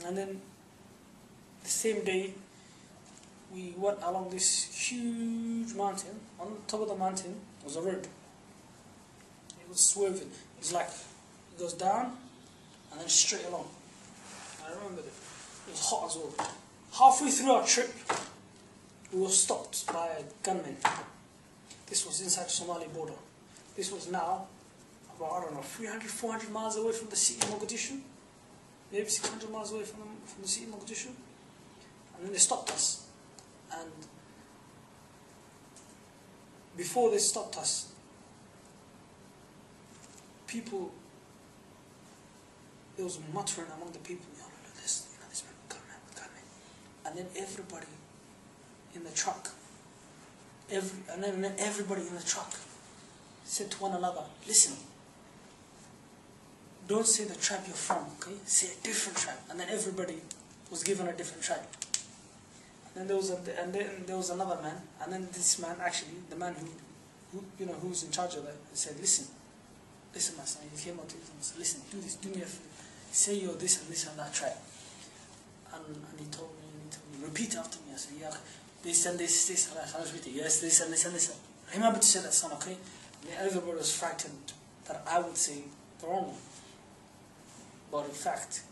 And then the same day, we went along this huge mountain. On the top of the mountain was a road. It was swerving. It's like it goes down and then straight along. I remember it. It was hot as well. Halfway through our trip, we were stopped by gunmen. This was inside the Somali border. This was now about, I don't know, 300, 400 miles away from the city of Mogadishu. Maybe 600 miles away from the city of Mogadishu. And then they stopped us. And before they stopped us, there was muttering among the people, this man, gun me. And then everybody in the truck, and then everybody in the truck said to one another, listen, don't say the tribe you're from, okay? Say a different tribe. And then everybody was given a different tribe. And then there was another man, and then this man, actually, the man who was in charge of that, said, listen, my son. He came out to him and said, listen, do this, do me a favor. Say you're this and that tribe. And he told me, repeat after me. I said, yeah, this and this, and I was repeating, yes, this and this. Remember to say that, son, okay? And everybody was frightened that I would say the wrong one. But in fact,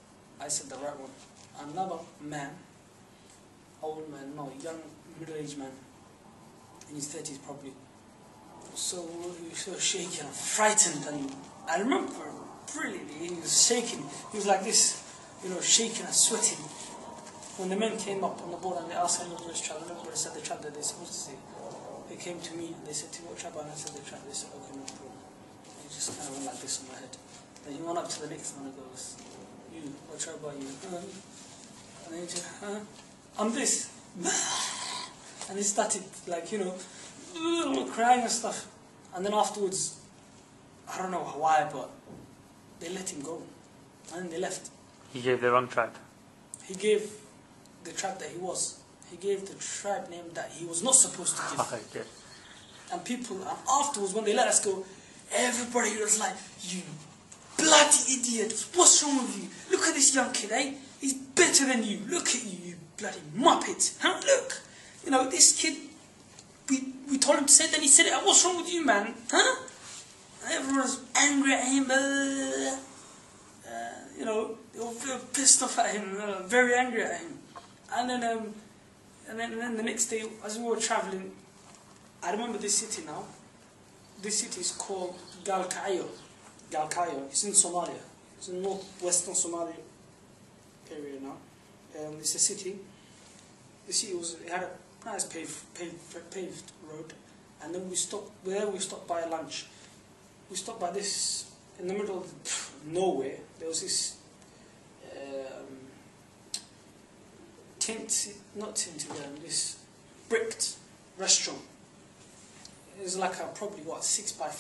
I said the right one. Another man, old man, no, young, middle-aged man, in his 30s probably, he was so shaky and frightened, and I remember brilliantly, he was shaking, he was like this, shaking and sweating. When the men came up on the board and they asked him which tribe, I remember they said the tribe that they're supposed to say. They came to me and they said, to me, what tribe? And I said the tribe. They said, okay, no problem. He just kind of went like this on my head. Then he went up to the next one and goes, you, what tribe are you? And then he said, I'm this. And he started like, crying and stuff. And then afterwards, I don't know why, but they let him go. And then they left. He gave the wrong tribe. He gave the tribe that he was. He gave the tribe name that he was not supposed to give. Okay. And afterwards, when they let us go, everybody was like, you bloody idiot, what's wrong with you? Look at this young kid, eh? He's better than you. Look at you, you bloody muppet. Huh? Look, this kid, we told him to say it, then he said it. What's wrong with you, man? Huh? And everyone was angry at him. They were pissed off at him, very angry at him. And then the next day, as we were traveling, I remember this city now. This city is called Galkayo. It's in Somalia. It's in northwestern Somalia area now. It's a city. The city had a nice paved road, and then we stopped by lunch. We stopped by this in the middle of nowhere. There was this this bricked restaurant. It was like probably 6 by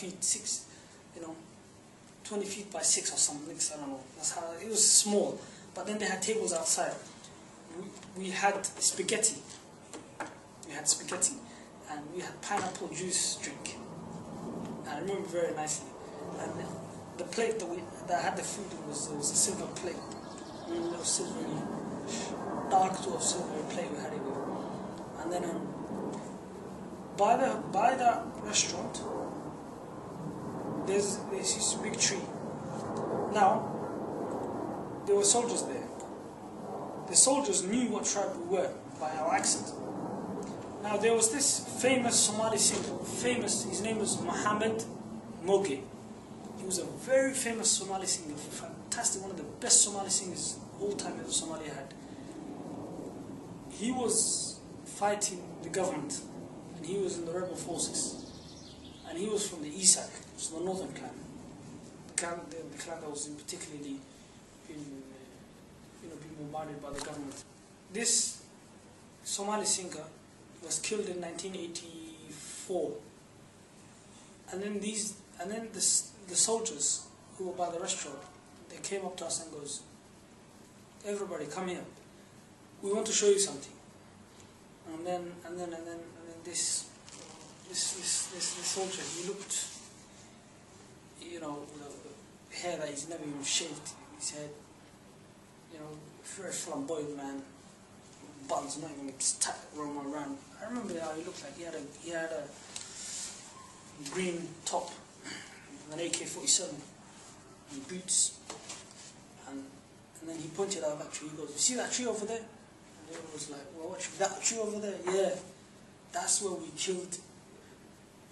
20 feet by 6 or something. I don't know. That's how it was small. But then they had tables outside. We had spaghetti. And we had pineapple juice drink. I remember very nicely. And the plate that had the food was a silver plate. A little silvery, dark sort of silvery plate we had it with. And then by the restaurant, there's this big tree. Now, there were soldiers there. The soldiers knew what tribe we were by our accent. Now, there was this famous Somali singer, his name was Ahmed. He was a very famous Somali singer, fantastic, one of the best Somali singers all time that Somalia had. He was fighting the government, and he was in the rebel forces, and he was from the east side, so the northern clan, the clan that was particularly being bombarded by the government. This Somali singer was killed in 1984, and then the soldiers who were by the restaurant, they came up to us and goes, everybody come here, we want to show you something. And then this soldier, he looked, the hair that he's never even shaved his head, very flamboyant man. Buttons not even tight, roaming around. I remember how he looked like. He had a green top, an AK-47, and boots, and then he pointed out that tree. He goes, "You see that tree over there?" And everyone was like, "Well, what tree? That tree over there? Yeah, that's where we killed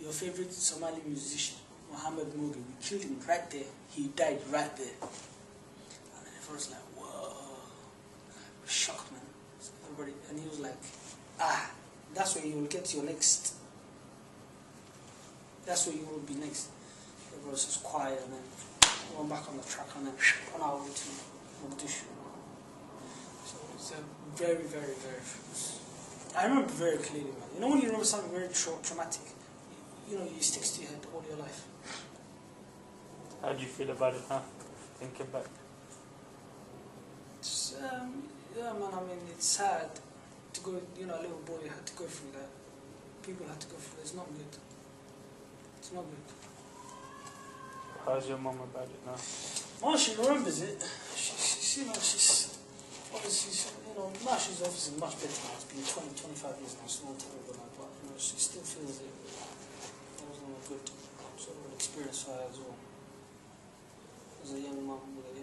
your favorite Somali musician, Mohammed Mogi. We killed him right there. He died right there." And then everyone was like, "Whoa!" I was shocked, man. So everybody, and he was like, that's where you will get your next. That's where you will be next." Everyone was just quiet, and then went back on the track, and then on our way to Mogadishu. So it's a very, very, very. I remember very clearly, man. You know when you remember something very traumatic, you know, it sticks to your head all your life. How do you feel about it now? Thinking back. It's, yeah, man. I mean, it's sad to go. You know, a little boy had to go through that. People had to go through that. It's not good. It's not good. How's your mom about it now? Oh, she remembers it. She you know, she's obviously, you know, now she's obviously much better now. It's been 20, 25 years now. She's not terrible now, but you know, she still feels it. That wasn't a good sort of experience for her as well. As a young mom with a